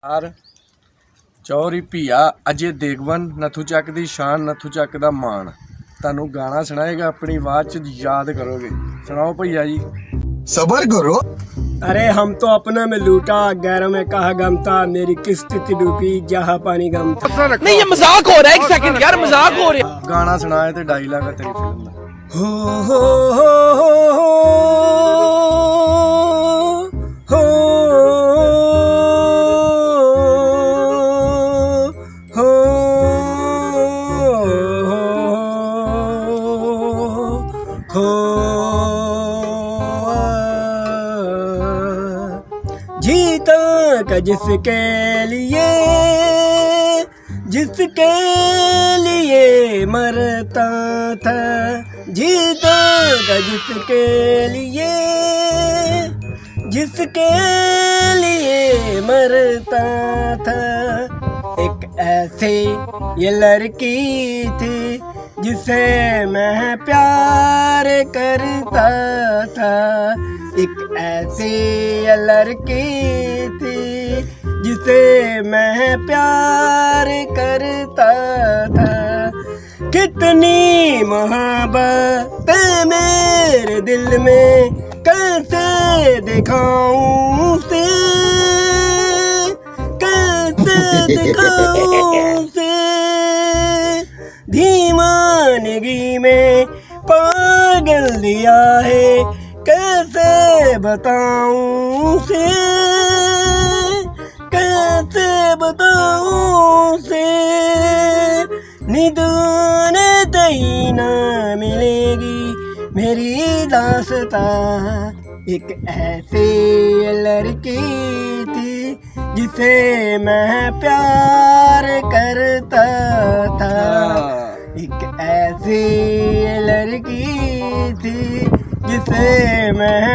यार चौरी भीआ अजय देवगन नथू चक दी शान नथू चक दा मान तानू गाना सुनाएगा अपनी आवाज च याद करोगे। सुनाओ भैया जी। सबर करो। अरे हम तो अपने में लूटा गैरों में कहा गमता मेरी किस्त डूबी जहाँ पानी गमता। नहीं ये मजाक हो रहा है, एक सेकंड यार, मजाक हो रहा है। गाना सुनाए ते डायलॉग है तेरी फिल्म दा। जीता का जिसके लिए मरता था, जीता का जिसके लिए मरता था। एक ऐसी ये लड़की थी जिसे मैं प्यार करता था, एक ऐसी ये लड़की थी जिसे मैं प्यार करता था। कितनी मोहब्बत मेरे दिल में कैसे दिखाऊं से, कैसे दिखाऊं से। दीवानगी में पागल दिया है कैसे बताऊं से, कैसे बताऊं से। निदाने तई ना मिलेगी मेरी दास्ता। एक ऐसी लड़की थी जिसे मैं प्यार करता था, एक ऐसी लड़की थी जिसे मैं